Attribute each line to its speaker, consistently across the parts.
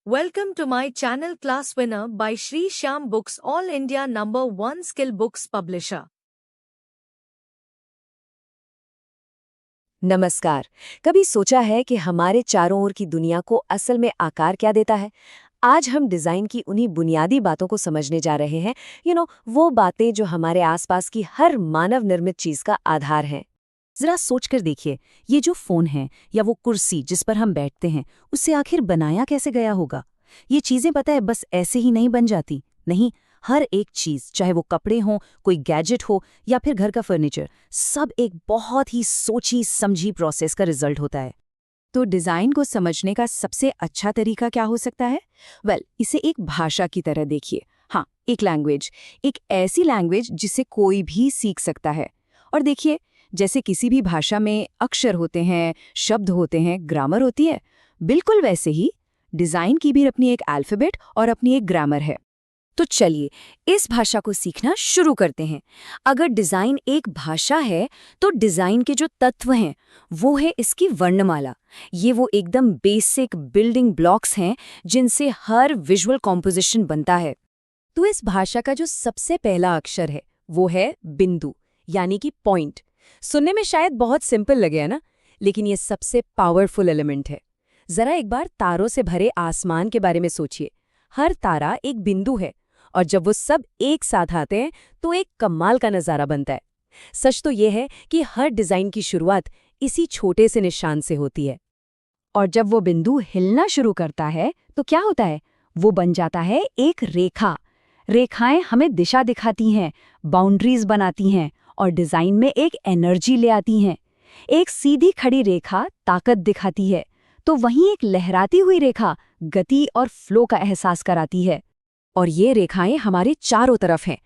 Speaker 1: Welcome to my channel Class Winner by Shri Shyam Books, All India #1 skill books publisher.
Speaker 2: नमस्कार। कभी सोचा है कि हमारे चारों ओर की दुनिया को असल में आकार क्या देता है? आज हम डिजाइन की उन्हीं बुनियादी बातों को समझने जा रहे हैं। वो बातें जो हमारे आसपास की हर मानव निर्मित चीज का आधार हैं। जरा सोचकर देखिए, ये जो फोन है या वो कुर्सी जिस पर हम बैठते हैं, उससे आखिर बनाया कैसे गया होगा? ये चीजें पता है बस ऐसे ही नहीं बन जाती। नहीं, हर एक चीज, चाहे वो कपड़े हों, कोई गैजेट हो या फिर घर का फर्नीचर, सब एक बहुत ही सोची समझी प्रोसेस का रिजल्ट होता है। तो डिजाइन को समझने का सबसे अच्छा तरीका क्या हो सकता है? इसे एक भाषा की तरह देखिए। हाँ, एक लैंग्वेज, एक ऐसी लैंग्वेज जिसे कोई भी सीख सकता है। और देखिए, जैसे किसी भी भाषा में अक्षर होते हैं, शब्द होते हैं, ग्रामर होती है, बिल्कुल वैसे ही डिजाइन की भी अपनी एक अल्फाबेट और अपनी एक ग्रामर है। तो चलिए इस भाषा को सीखना शुरू करते हैं। अगर डिजाइन एक भाषा है, तो डिजाइन के जो तत्व हैं वो है इसकी वर्णमाला। ये वो एकदम बेसिक बिल्डिंग ब्लॉक्स हैं जिनसे हर विजुअल कॉम्पोजिशन बनता है। तो इस भाषा का जो सबसे पहला अक्षर है वो है बिंदु, यानी कि पॉइंट। सुनने में शायद बहुत सिंपल लगे, है ना? लेकिन ये सबसे पावरफुल एलिमेंट है। जरा एक बार तारों से भरे आसमान के बारे में सोचिए। हर तारा एक बिंदु है, और जब वो सब एक साथ आते हैं तो एक कमाल का नजारा बनता है। सच तो ये है कि हर डिजाइन की शुरुआत इसी छोटे से निशान से होती है। और जब वो बिंदु हिलना शुरू करता है तो क्या होता है? वो बन जाता है एक रेखा। रेखाएं हमें दिशा दिखाती हैं, बाउंड्रीज बनाती हैं और डिजाइन में एक एनर्जी ले आती हैं। एक सीधी खड़ी रेखा ताकत दिखाती है, तो वहीं एक लहराती हुई रेखा गति और फ्लो का एहसास कराती है। और ये रेखाएं हमारे चारों तरफ हैं।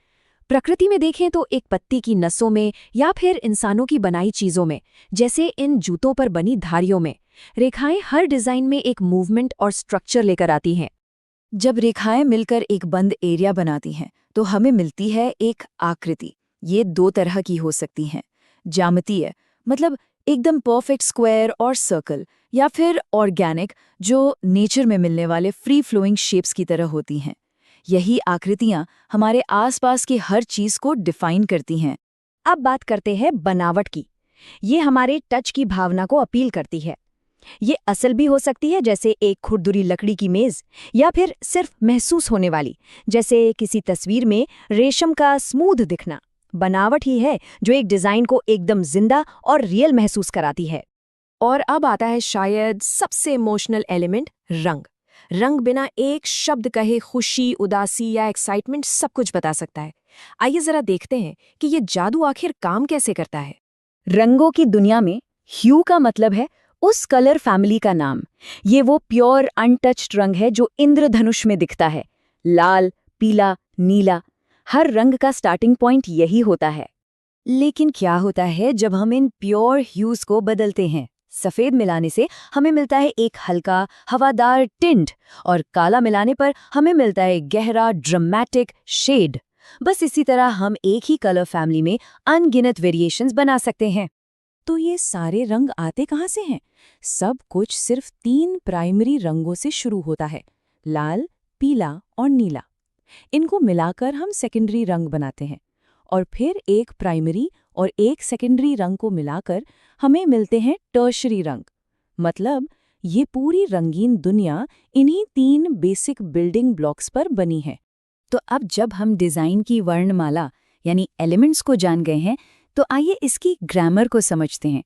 Speaker 2: प्रकृति में देखें तो एक पत्ती की नसों में या फिर इंसानों की बनाई चीजों में, जैसे इन जूतों पर बनी धारियों में, रेखाएं हर डिजाइन में एक मूवमेंट और स्ट्रक्चर लेकर आती हैं। जब रेखाएं मिलकर एक बंद एरिया बनाती हैं तो हमें मिलती है एक आकृति। ये दो तरह की हो सकती हैं। ज्यामितीय, मतलब एकदम परफेक्ट स्क्वायर और सर्कल, या फिर ऑर्गेनिक, जो नेचर में मिलने वाले फ्री फ्लोइंग शेप्स की तरह होती हैं। यही आकृतियां हमारे आसपास की हर चीज को डिफाइन करती हैं। अब बात करते हैं बनावट की। ये हमारे टच की भावना को अपील करती है। ये असल भी हो सकती है, जैसे एक खुरदुरी लकड़ी की मेज, या फिर सिर्फ महसूस होने वाली, जैसे किसी तस्वीर में रेशम का स्मूथ दिखना। बनावट ही है जो एक डिजाइन को एकदम जिंदा और रियल महसूस कराती है। और अब आता है शायद सबसे इमोशनल एलिमेंट, रंग। रंग बिना एक शब्द कहे खुशी, उदासी या एक्साइटमेंट सब कुछ बता सकता है। आइए जरा देखते हैं कि ये जादू आखिर काम कैसे करता है। रंगों की दुनिया में ह्यू का मतलब है उस कलर फैमिली का नाम। ये वो प्योर अनटच्ड रंग है जो इंद्रधनुष में दिखता है। लाल, पीला, नीला, हर रंग का स्टार्टिंग पॉइंट यही होता है। लेकिन क्या होता है जब हम इन प्योर ह्यूज को बदलते हैं? सफेद मिलाने से हमें मिलता है एक हल्का हवादार टिंट, और काला मिलाने पर हमें मिलता है गहरा ड्रामेटिक शेड। बस इसी तरह हम एक ही कलर फैमिली में अनगिनत वेरिएशंस बना सकते हैं। तो ये सारे रंग आते कहाँ से हैं? सब कुछ सिर्फ 3 प्राइमरी रंगों से शुरू होता है, लाल, पीला और नीला। इनको मिलाकर हम सेकेंडरी रंग बनाते हैं, और फिर एक प्राइमरी और एक सेकेंडरी रंग को मिलाकर हमें मिलते हैं टर्शरी रंग। मतलब ये पूरी रंगीन दुनिया इन्हीं 3 बेसिक बिल्डिंग ब्लॉक्स पर बनी है। तो अब जब हम डिजाइन की वर्णमाला यानी एलिमेंट्स को जान गए हैं, तो आइए इसकी ग्रामर को समझते हैं।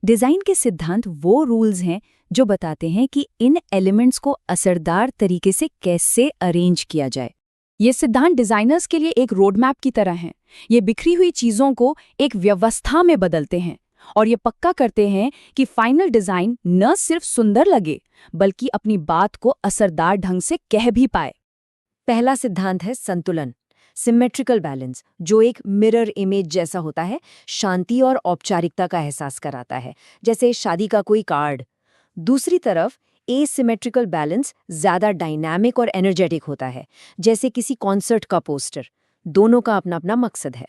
Speaker 2: डिजाइन के सिद्धांत वो रूल्स हैं जो बताते हैं कि इन एलिमेंट्स को असरदार तरीके से कैसे अरेंज किया जाए। ये सिद्धांत डिजाइनर्स के लिए एक रोडमैप की तरह हैं। ये बिखरी हुई चीजों को एक व्यवस्था में बदलते हैं, और ये पक्का करते हैं कि फाइनल डिजाइन न सिर्फ सुंदर लगे, बल्कि अपनी बात को असरदार ढंग से कह भी पाए। पहला सिद्धांत है संतुलन, सिमेट्रिकल बैलेंस, जो एक मिरर इमेज जैसा होता है, शांति और औपचारिकता का एहसास कराता है, जैसे शादी का कोई कार्ड। दूसरी तरफ एसिमेट्रिकल बैलेंस ज्यादा डायनामिक और एनर्जेटिक होता है, जैसे किसी कॉन्सर्ट का पोस्टर। दोनों का अपना अपना मकसद है।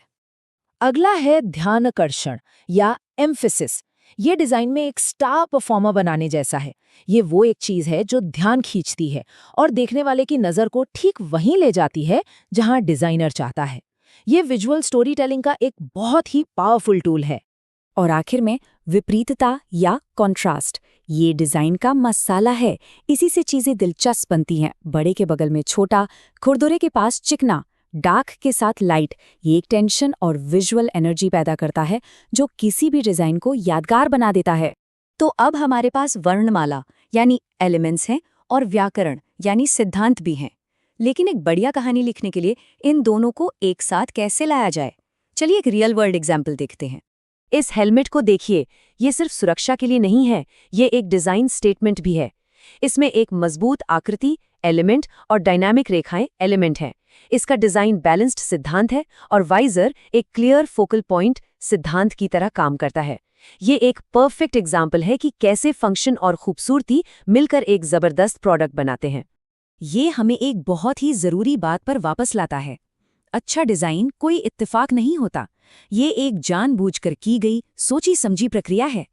Speaker 2: अगला है ध्यानाकर्षण या एम्फेसिस।
Speaker 3: ये डिज़ाइन में एक स्टार परफॉर्मर बनाने जैसा है। ये वो एक चीज़ है जो ध्यान खींचती है और देखने वाले की नज़र को ठीक वहीं ले जाती है जहां डिज़ाइनर चाहता है। ये विजुअल स्टोरी टेलिंग का एक बहुत ही पावरफुल टूल है।
Speaker 2: और आखिर में विपरीतता या कॉन्ट्रास्ट, ये डिजाइन का मसाला है। इसी से चीजें दिलचस्प बनती हैं। बड़े के बगल में छोटा, खुरदुरे के पास चिकना, डार्क के साथ लाइट, ये एक टेंशन और विजुअल एनर्जी पैदा करता है जो किसी भी डिजाइन को यादगार बना देता है। तो अब हमारे पास वर्णमाला यानी एलिमेंट्स हैं और व्याकरण यानी सिद्धांत भी हैं। लेकिन एक बढ़िया कहानी लिखने के लिए इन दोनों को एक साथ कैसे लाया जाए? चलिए एक रियल वर्ल्ड एग्जाम्पल देखते हैं। इस हेलमेट को देखिए, ये सिर्फ सुरक्षा के लिए नहीं है, ये एक डिजाइन स्टेटमेंट भी है। इसमें एक मजबूत आकृति एलिमेंट और डायनामिक रेखाएं एलिमेंट हैं। इसका डिजाइन बैलेंस्ड सिद्धांत है और वाइजर एक क्लियर फोकल पॉइंट सिद्धांत की तरह काम करता है। ये एक परफेक्ट एग्जाम्पल है कि कैसे फंक्शन और खूबसूरती मिलकर एक जबरदस्त प्रोडक्ट बनाते हैं। ये हमें एक बहुत ही जरूरी बात पर वापस लाता है। अच्छा डिजाइन कोई इत्तेफाक नहीं होता, ये एक जानबूझकर की गई सोची समझी प्रक्रिया है।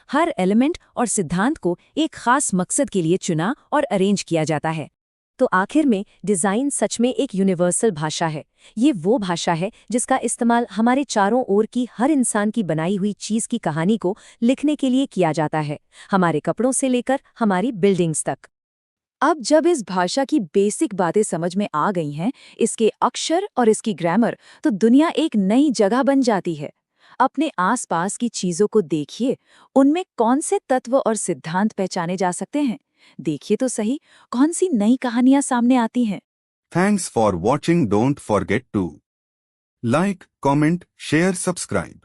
Speaker 2: हर एलिमेंट और सिद्धांत को एक खास मकसद के लिए चुना और अरेंज किया जाता है। तो आखिर में डिजाइन सच में एक यूनिवर्सल भाषा है। ये वो भाषा है जिसका इस्तेमाल हमारे चारों ओर की हर इंसान की बनाई हुई चीज की कहानी को लिखने के लिए किया जाता है, हमारे कपड़ों से लेकर हमारी बिल्डिंग्स तक। अब जब इस भाषा की बेसिक बातें समझ में आ गई हैं, इसके अक्षर और इसकी ग्रामर, तो दुनिया एक नई जगह बन जाती है। अपने आसपास की चीजों को देखिए, उनमें कौन से तत्व और सिद्धांत पहचाने जा सकते हैं। देखिए तो सही, कौन सी नई कहानियां सामने आती हैं।
Speaker 4: Thanks for watching. Don't forget to like, comment, share, subscribe.